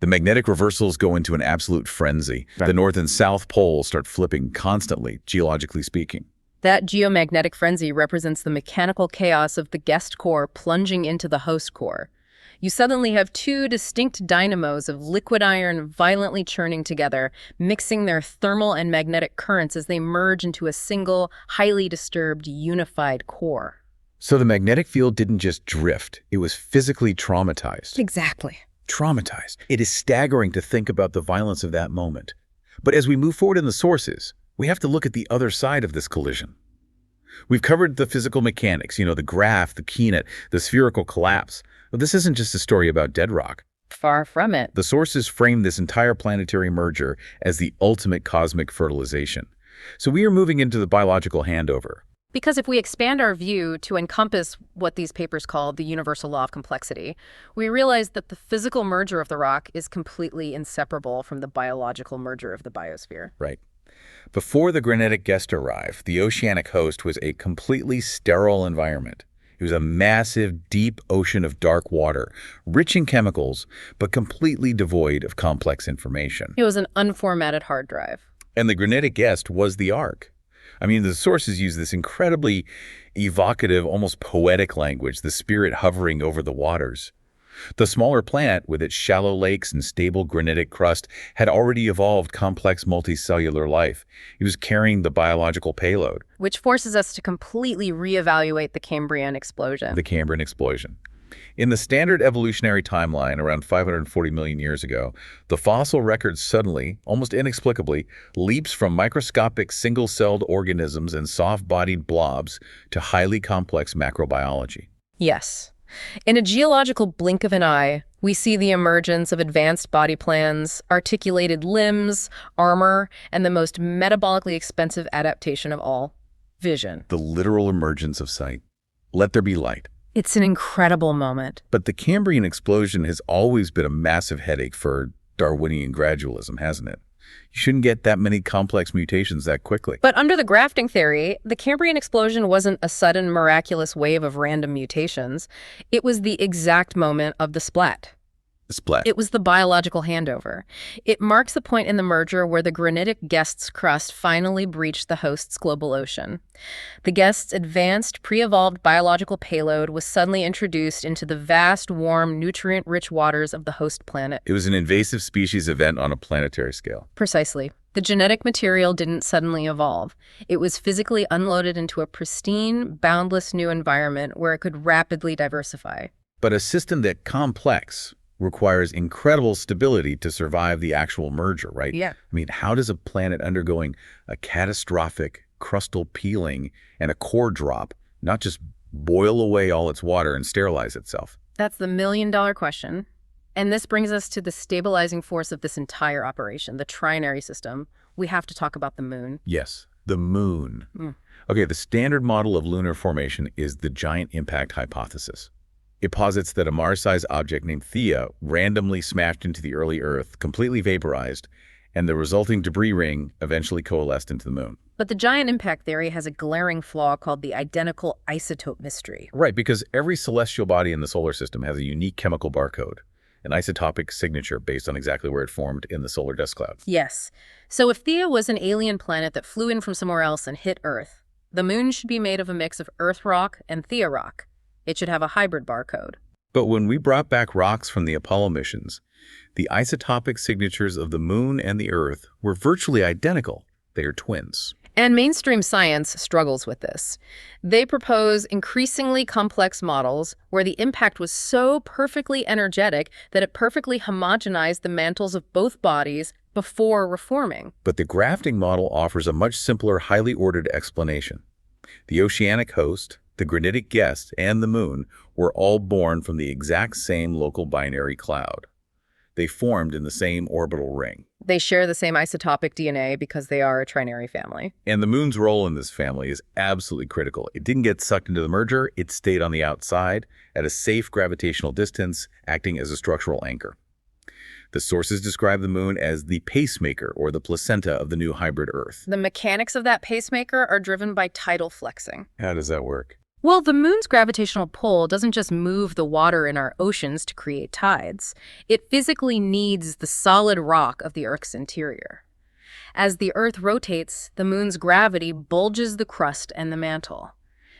The magnetic reversals go into an absolute frenzy. The north and south poles start flipping constantly, geologically speaking. That geomagnetic frenzy represents the mechanical chaos of the guest core plunging into the host core. You suddenly have two distinct dynamos of liquid iron violently churning together, mixing their thermal and magnetic currents as they merge into a single, highly disturbed, unified core. So the magnetic field didn't just drift, it was physically traumatized. Exactly. Traumatized. It is staggering to think about the violence of that moment. But as we move forward in the sources, we have to look at the other side of this collision. We've covered the physical mechanics, the graft, the keynet, the spherical collapse. But this isn't just a story about dead rock. Far from it. The sources frame this entire planetary merger as the ultimate cosmic fertilization. So we are moving into the biological handover. Because if we expand our view to encompass what these papers call the universal law of complexity, we realize that the physical merger of the rock is completely inseparable from the biological merger of the biosphere. Right. Before the Granitic Guest arrived, the Oceanic Host was a completely sterile environment. It was a massive, deep ocean of dark water, rich in chemicals, but completely devoid of complex information. It was an unformatted hard drive. And the Granitic Guest was the Ark. The sources use this incredibly evocative, almost poetic language, the spirit hovering over the waters. The smaller planet, with its shallow lakes and stable granitic crust, had already evolved complex multicellular life. It was carrying the biological payload. Which forces us to completely reevaluate the Cambrian explosion. The Cambrian explosion. In the standard evolutionary timeline, around 540 million years ago, the fossil record suddenly, almost inexplicably, leaps from microscopic single-celled organisms and soft-bodied blobs to highly complex macrobiology. Yes. In a geological blink of an eye, we see the emergence of advanced body plans, articulated limbs, armor, and the most metabolically expensive adaptation of all, vision. The literal emergence of sight. Let there be light. It's an incredible moment. But the Cambrian explosion has always been a massive headache for Darwinian gradualism, hasn't it? You shouldn't get that many complex mutations that quickly. But under the grafting theory, the Cambrian explosion wasn't a sudden miraculous wave of random mutations. It was the exact moment of the splat. Splat. It was the biological handover. It marks the point in the merger where the granitic guest's crust finally breached the host's global ocean. The guest's advanced, pre-evolved biological payload was suddenly introduced into the vast, warm, nutrient-rich waters of the host planet. It was an invasive species event on a planetary scale. Precisely. The genetic material didn't suddenly evolve. It was physically unloaded into a pristine, boundless new environment where it could rapidly diversify. But a system that complex requires incredible stability to survive the actual merger, right? Yeah. How does a planet undergoing a catastrophic crustal peeling and a core drop not just boil away all its water and sterilize itself? That's the million-dollar question. And this brings us to the stabilizing force of this entire operation, the trinary system. We have to talk about the moon. Yes, the moon. Okay, the standard model of lunar formation is the giant impact hypothesis. It posits that a Mars-sized object named Theia randomly smashed into the early Earth, completely vaporized, and the resulting debris ring eventually coalesced into the moon. But the giant impact theory has a glaring flaw called the identical isotope mystery. Right, because every celestial body in the solar system has a unique chemical barcode, an isotopic signature based on exactly where it formed in the solar dust cloud. Yes. So if Theia was an alien planet that flew in from somewhere else and hit Earth, the moon should be made of a mix of Earth rock and Theia rock. It should have a hybrid barcode. But when we brought back rocks from the Apollo missions, the isotopic signatures of the moon and the Earth were virtually identical. They are twins. And mainstream science struggles with this. They propose increasingly complex models where the impact was so perfectly energetic that it perfectly homogenized the mantles of both bodies before reforming. But the grafting model offers a much simpler, highly ordered explanation. The Oceanic Host, the Granitic Guest, and the moon were all born from the exact same local binary cloud. They formed in the same orbital ring. They share the same isotopic DNA because they are a trinary family. And the moon's role in this family is absolutely critical. It didn't get sucked into the merger. It stayed on the outside at a safe gravitational distance, acting as a structural anchor. The sources describe the moon as the pacemaker or the placenta of the new hybrid Earth. The mechanics of that pacemaker are driven by tidal flexing. How does that work? Well, the moon's gravitational pull doesn't just move the water in our oceans to create tides. It physically kneads the solid rock of the Earth's interior. As the Earth rotates, the moon's gravity bulges the crust and the mantle.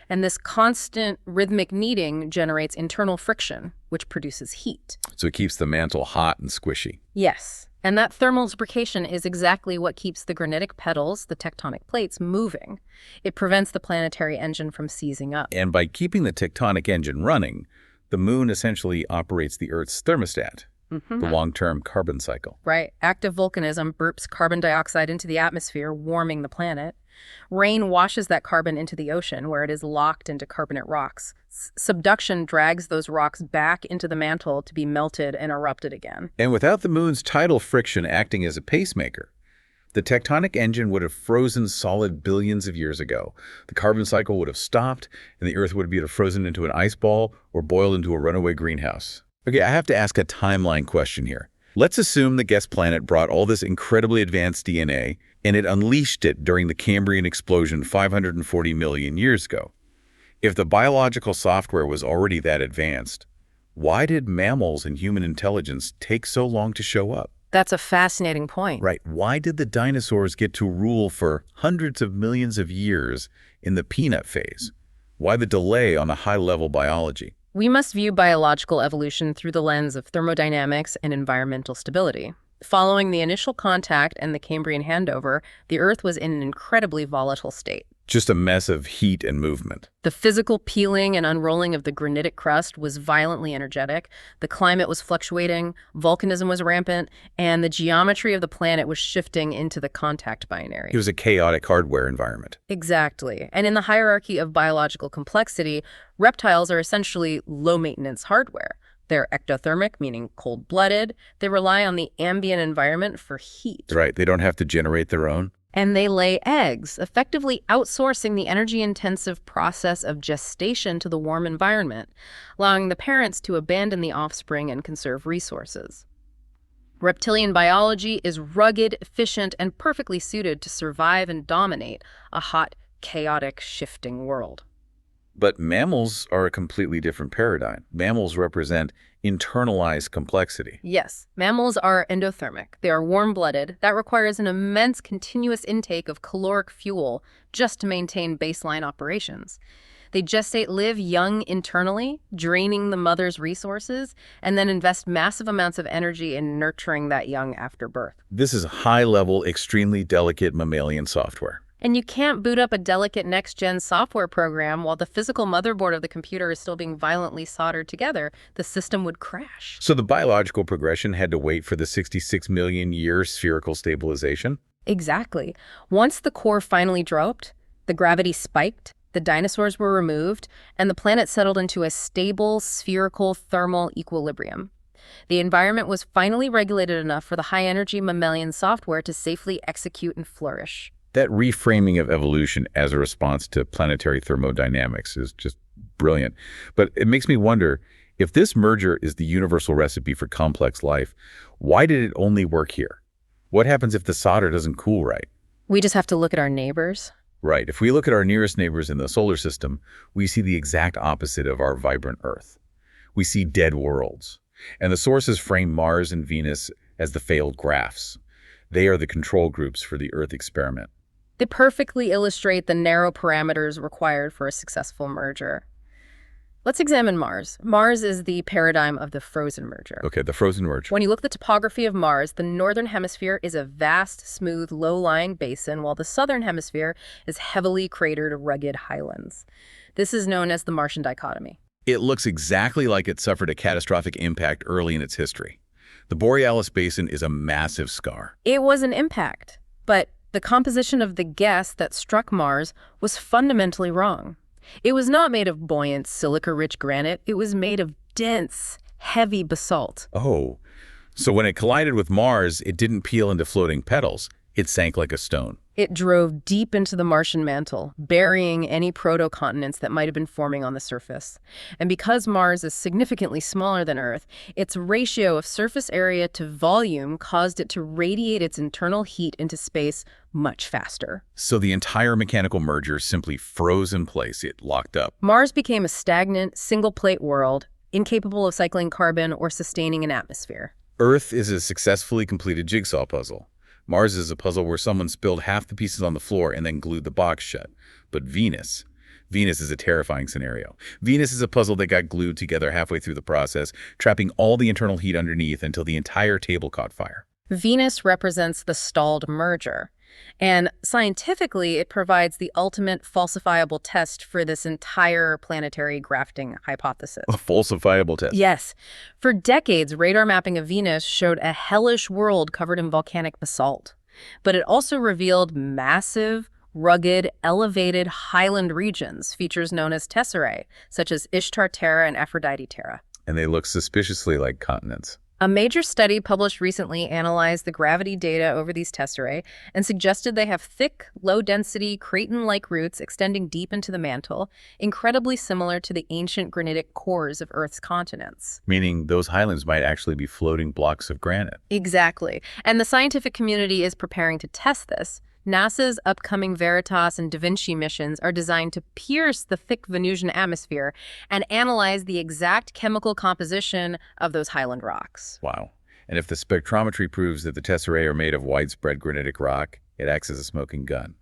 And this constant rhythmic kneading generates internal friction, which produces heat. So it keeps the mantle hot and squishy. Yes. And that thermal lubrication is exactly what keeps the granitic petals, the tectonic plates, moving. It prevents the planetary engine from seizing up. And by keeping the tectonic engine running, the moon essentially operates the Earth's thermostat. the long-term carbon cycle. Right. Active volcanism burps carbon dioxide into the atmosphere, warming the planet. Rain washes that carbon into the ocean, where it is locked into carbonate rocks. Subduction drags those rocks back into the mantle to be melted and erupted again. And without the moon's tidal friction acting as a pacemaker, the tectonic engine would have frozen solid billions of years ago. The carbon cycle would have stopped, and the Earth would be either frozen into an ice ball or boiled into a runaway greenhouse. Okay, I have to ask a timeline question here. Let's assume the guest planet brought all this incredibly advanced DNA, and it unleashed it during the Cambrian explosion 540 million years ago. If the biological software was already that advanced, why did mammals and human intelligence take so long to show up? That's a fascinating point. Right. Why did the dinosaurs get to rule for hundreds of millions of years in the peanut phase? Why the delay on the high-level biology? We must view biological evolution through the lens of thermodynamics and environmental stability. Following the initial contact and the Cambrian handover, the Earth was in an incredibly volatile state. Just a mess of heat and movement. The physical peeling and unrolling of the granitic crust was violently energetic, the climate was fluctuating, volcanism was rampant, and the geometry of the planet was shifting into the contact binary. It was a chaotic hardware environment. Exactly. And in the hierarchy of biological complexity, reptiles are essentially low-maintenance hardware. They're ectothermic, meaning cold-blooded. They rely on the ambient environment for heat. Right. They don't have to generate their own. And they lay eggs, effectively outsourcing the energy-intensive process of gestation to the warm environment, allowing the parents to abandon the offspring and conserve resources. Reptilian biology is rugged, efficient, and perfectly suited to survive and dominate a hot, chaotic, shifting world. But mammals are a completely different paradigm. Mammals represent internalized complexity. Yes, mammals are endothermic. They are warm-blooded. That requires an immense continuous intake of caloric fuel just to maintain baseline operations. They gestate, live young internally, draining the mother's resources, and then invest massive amounts of energy in nurturing that young after birth. This is high-level, extremely delicate mammalian software. And you can't boot up a delicate next-gen software program while the physical motherboard of the computer is still being violently soldered together. The system would crash. So the biological progression had to wait for the 66 million year spherical stabilization? Exactly. Once the core finally dropped, the gravity spiked, the dinosaurs were removed, and the planet settled into a stable, spherical thermal equilibrium. The environment was finally regulated enough for the high-energy mammalian software to safely execute and flourish. That reframing of evolution as a response to planetary thermodynamics is just brilliant. But it makes me wonder, if this merger is the universal recipe for complex life, why did it only work here? What happens if the solder doesn't cool right? We just have to look at our neighbors. Right. If we look at our nearest neighbors in the solar system, we see the exact opposite of our vibrant Earth. We see dead worlds. And the sources frame Mars and Venus as the failed graphs. They are the control groups for the Earth experiment. They perfectly illustrate the narrow parameters required for a successful merger. Let's examine Mars. Mars is the paradigm of the frozen merger. Okay, the frozen merger. When you look at the topography of Mars, the northern hemisphere is a vast, smooth, low-lying basin, while the southern hemisphere is heavily cratered, rugged highlands. This is known as the Martian dichotomy. It looks exactly like it suffered a catastrophic impact early in its history. The Borealis Basin is a massive scar. It was an impact, but the composition of the gas that struck Mars was fundamentally wrong. It was not made of buoyant, silica-rich granite. It was made of dense, heavy basalt. Oh, so when it collided with Mars, it didn't peel into floating petals. It sank like a stone. It drove deep into the Martian mantle, burying any protocontinents that might have been forming on the surface. And because Mars is significantly smaller than Earth, its ratio of surface area to volume caused it to radiate its internal heat into space much faster. So the entire mechanical merger simply froze in place. It locked up. Mars became a stagnant, single-plate world, incapable of cycling carbon or sustaining an atmosphere. Earth is a successfully completed jigsaw puzzle. Mars is a puzzle where someone spilled half the pieces on the floor and then glued the box shut. But Venus is a terrifying scenario. Venus is a puzzle that got glued together halfway through the process, trapping all the internal heat underneath until the entire table caught fire. Venus represents the stalled merger. And scientifically, it provides the ultimate falsifiable test for this entire planetary grafting hypothesis. A falsifiable test. Yes. For decades, radar mapping of Venus showed a hellish world covered in volcanic basalt. But it also revealed massive, rugged, elevated highland regions, features known as tesserae, such as Ishtar Terra and Aphrodite Terra. And they look suspiciously like continents. A major study published recently analyzed the gravity data over these tesserae and suggested they have thick, low-density, craton-like roots extending deep into the mantle, incredibly similar to the ancient granitic cores of Earth's continents. Meaning those highlands might actually be floating blocks of granite. Exactly. And the scientific community is preparing to test this. NASA's upcoming Veritas and Da Vinci missions are designed to pierce the thick Venusian atmosphere and analyze the exact chemical composition of those highland rocks. Wow. And if the spectrometry proves that the tesserae are made of widespread granitic rock, it acts as a smoking gun.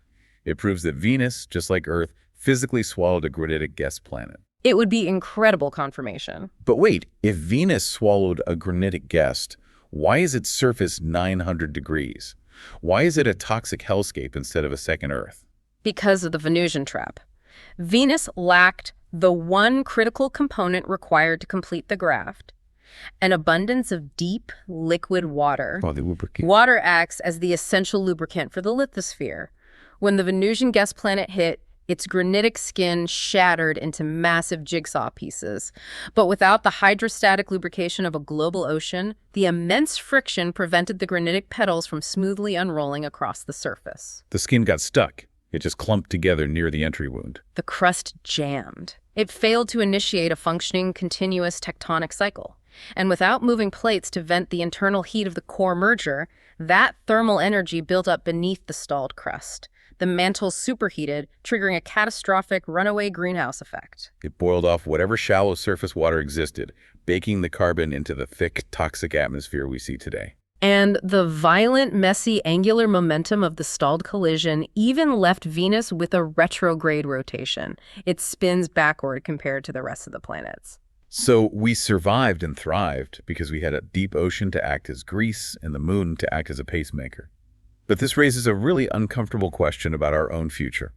It proves that Venus, just like Earth, physically swallowed a granitic guest planet. It would be incredible confirmation. But wait, if Venus swallowed a granitic guest, why is its surface 900 degrees? Why is it a toxic hellscape instead of a second Earth? Because of the Venusian trap. Venus lacked the one critical component required to complete the graft, an abundance of deep, liquid water. Oh, the lubricant. Water acts as the essential lubricant for the lithosphere. When the Venusian guest planet hit, its granitic skin shattered into massive jigsaw pieces. But without the hydrostatic lubrication of a global ocean, the immense friction prevented the granitic petals from smoothly unrolling across the surface. The skin got stuck. It just clumped together near the entry wound. The crust jammed. It failed to initiate a functioning, continuous tectonic cycle. And without moving plates to vent the internal heat of the core merger, that thermal energy built up beneath the stalled crust. The mantle superheated, triggering a catastrophic runaway greenhouse effect. It boiled off whatever shallow surface water existed, baking the carbon into the thick, toxic atmosphere we see today. And the violent, messy, angular momentum of the stalled collision even left Venus with a retrograde rotation. It spins backward compared to the rest of the planets. So we survived and thrived because we had a deep ocean to act as grease and the moon to act as a pacemaker. But this raises a really uncomfortable question about our own future.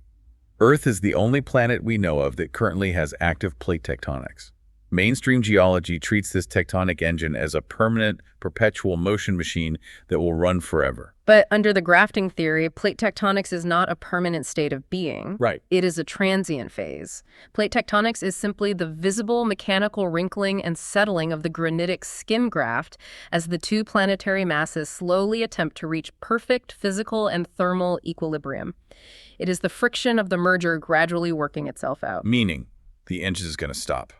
Earth is the only planet we know of that currently has active plate tectonics. Mainstream geology treats this tectonic engine as a permanent, perpetual motion machine that will run forever. But under the grafting theory, plate tectonics is not a permanent state of being. Right. It is a transient phase. Plate tectonics is simply the visible mechanical wrinkling and settling of the granitic skin graft as the two planetary masses slowly attempt to reach perfect physical and thermal equilibrium. It is the friction of the merger gradually working itself out. Meaning, the engine is going to stop.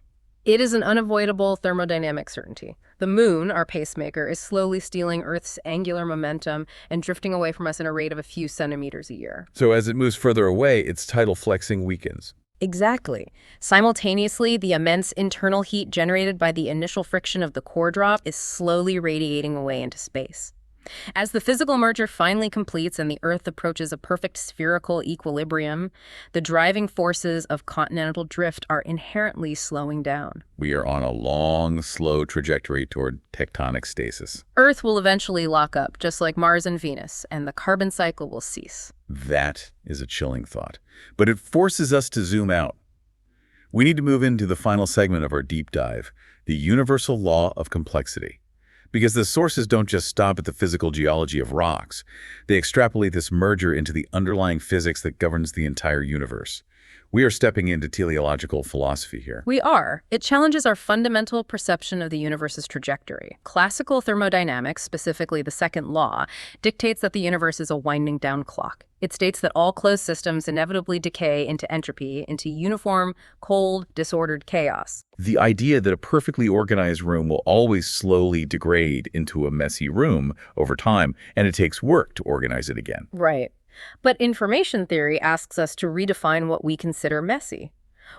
It is an unavoidable thermodynamic certainty. The moon, our pacemaker, is slowly stealing Earth's angular momentum and drifting away from us at a rate of a few centimeters a year. So as it moves further away, its tidal flexing weakens. Exactly. Simultaneously, the immense internal heat generated by the initial friction of the core drop is slowly radiating away into space. As the physical merger finally completes and the Earth approaches a perfect spherical equilibrium, the driving forces of continental drift are inherently slowing down. We are on a long, slow trajectory toward tectonic stasis. Earth will eventually lock up, just like Mars and Venus, and the carbon cycle will cease. That is a chilling thought, but it forces us to zoom out. We need to move into the final segment of our deep dive, the universal law of complexity. Because the sources don't just stop at the physical geology of rocks. They extrapolate this merger into the underlying physics that governs the entire universe. We are stepping into teleological philosophy here. We are. It challenges our fundamental perception of the universe's trajectory. Classical thermodynamics, specifically the second law, dictates that the universe is a winding down clock. It states that all closed systems inevitably decay into entropy, into uniform, cold, disordered chaos. The idea that a perfectly organized room will always slowly degrade into a messy room over time, and it takes work to organize it again. Right. But information theory asks us to redefine what we consider messy.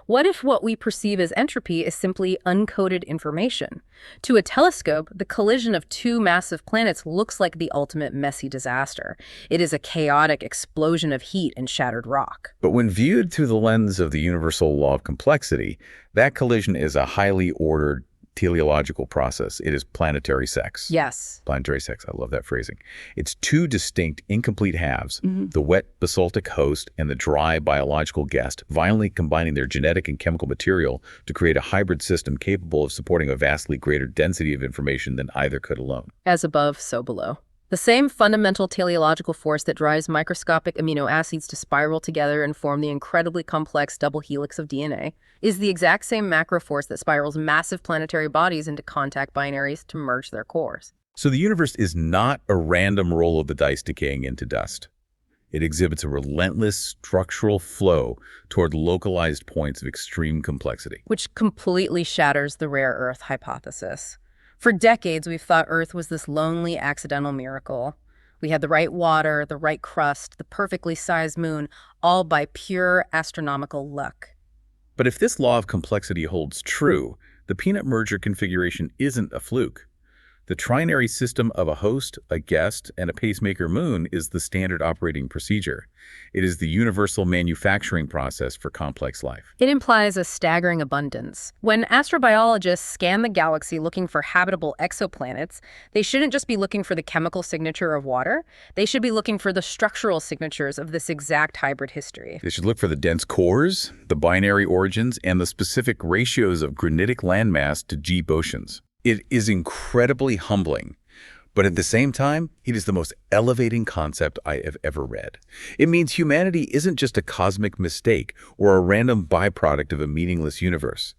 What if what we perceive as entropy is simply uncoded information? To a telescope, the collision of two massive planets looks like the ultimate messy disaster. It is a chaotic explosion of heat and shattered rock. But when viewed through the lens of the universal law of complexity, that collision is a highly ordered, teleological process. It is planetary sex. Yes. Planetary sex. I love that phrasing. It's two distinct, incomplete halves, the wet basaltic host and the dry biological guest, violently combining their genetic and chemical material to create a hybrid system capable of supporting a vastly greater density of information than either could alone. As above, so below. The same fundamental teleological force that drives microscopic amino acids to spiral together and form the incredibly complex double helix of DNA is the exact same macro force that spirals massive planetary bodies into contact binaries to merge their cores. So the universe is not a random roll of the dice decaying into dust. It exhibits a relentless structural flow toward localized points of extreme complexity. Which completely shatters the rare Earth hypothesis. For decades, we've thought Earth was this lonely, accidental miracle. We had the right water, the right crust, the perfectly sized moon, all by pure astronomical luck. But if this law of complexity holds true, the peanut merger configuration isn't a fluke. The trinary system of a host, a guest, and a pacemaker moon is the standard operating procedure. It is the universal manufacturing process for complex life. It implies a staggering abundance. When astrobiologists scan the galaxy looking for habitable exoplanets, they shouldn't just be looking for the chemical signature of water. They should be looking for the structural signatures of this exact hybrid history. They should look for the dense cores, the binary origins, and the specific ratios of granitic landmass to deep oceans. It is incredibly humbling, but at the same time, it is the most elevating concept I have ever read. It means humanity isn't just a cosmic mistake or a random byproduct of a meaningless universe.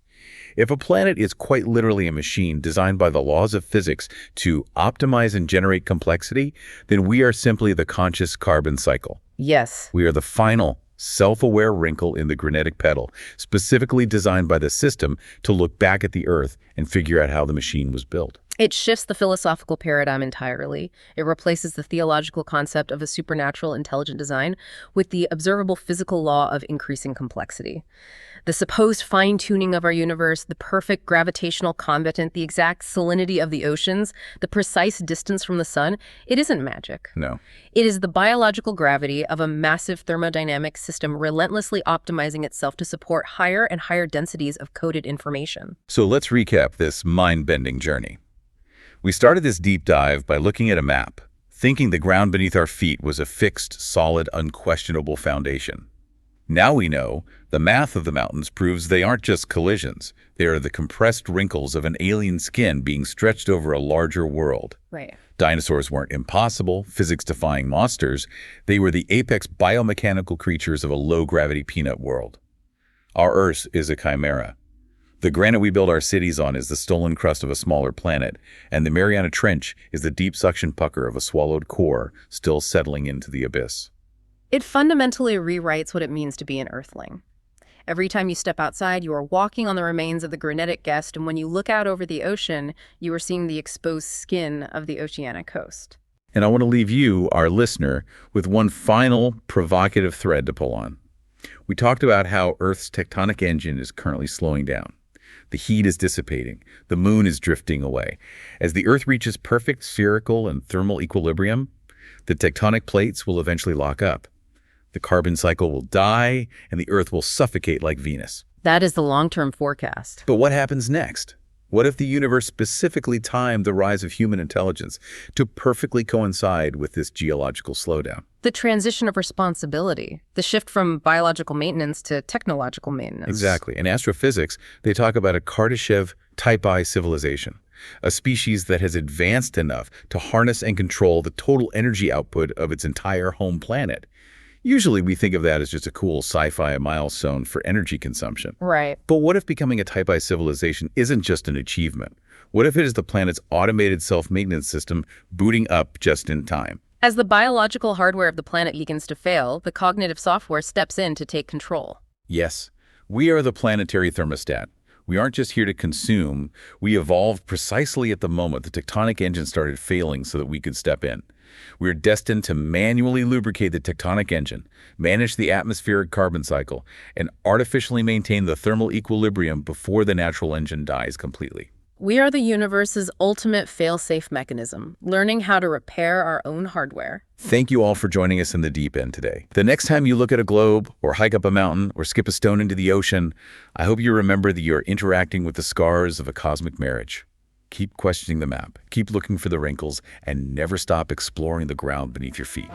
If a planet is quite literally a machine designed by the laws of physics to optimize and generate complexity, then we are simply the conscious carbon cycle. Yes. We are the final, self-aware wrinkle in the granitic pedal, specifically designed by the system to look back at the Earth and figure out how the machine was built. It shifts the philosophical paradigm entirely. It replaces the theological concept of a supernatural intelligent design with the observable physical law of increasing complexity. The supposed fine-tuning of our universe, the perfect gravitational convetant, the exact salinity of the oceans, the precise distance from the sun, it isn't magic. No. It is the biological gravity of a massive thermodynamic system relentlessly optimizing itself to support higher and higher densities of coded information. So let's recap this mind-bending journey. We started this deep dive by looking at a map, thinking the ground beneath our feet was a fixed, solid, unquestionable foundation. Now we know the math of the mountains proves they aren't just collisions. They are the compressed wrinkles of an alien skin being stretched over a larger world. Right. Dinosaurs weren't impossible, physics-defying monsters. They were the apex biomechanical creatures of a low-gravity peanut world. Our Earth is a chimera. The granite we build our cities on is the stolen crust of a smaller planet, and the Mariana Trench is the deep suction pucker of a swallowed core still settling into the abyss. It fundamentally rewrites what it means to be an Earthling. Every time you step outside, you are walking on the remains of the Granitic Guest, and when you look out over the ocean, you are seeing the exposed skin of the Oceanic Host. And I want to leave you, our listener, with one final provocative thread to pull on. We talked about how Earth's tectonic engine is currently slowing down. The heat is dissipating. The moon is drifting away. As the Earth reaches perfect spherical and thermal equilibrium, the tectonic plates will eventually lock up. The carbon cycle will die, and the Earth will suffocate like Venus. That is the long-term forecast. But what happens next? What if the universe specifically timed the rise of human intelligence to perfectly coincide with this geological slowdown? The transition of responsibility, the shift from biological maintenance to technological maintenance. Exactly. In astrophysics, they talk about a Kardashev Type I civilization, a species that has advanced enough to harness and control the total energy output of its entire home planet. Usually we think of that as just a cool sci-fi milestone for energy consumption. Right. But what if becoming a Type I civilization isn't just an achievement? What if it is the planet's automated self-maintenance system booting up just in time? As the biological hardware of the planet begins to fail, the cognitive software steps in to take control. Yes, we are the planetary thermostat. We aren't just here to consume. We evolved precisely at the moment the tectonic engine started failing so that we could step in. We are destined to manually lubricate the tectonic engine, manage the atmospheric carbon cycle, and artificially maintain the thermal equilibrium before the natural engine dies completely. We are the universe's ultimate fail-safe mechanism, learning how to repair our own hardware. Thank you all for joining us in the deep end today. The next time you look at a globe, or hike up a mountain, or skip a stone into the ocean, I hope you remember that you're interacting with the scars of a cosmic marriage. Keep questioning the map, keep looking for the wrinkles, and never stop exploring the ground beneath your feet.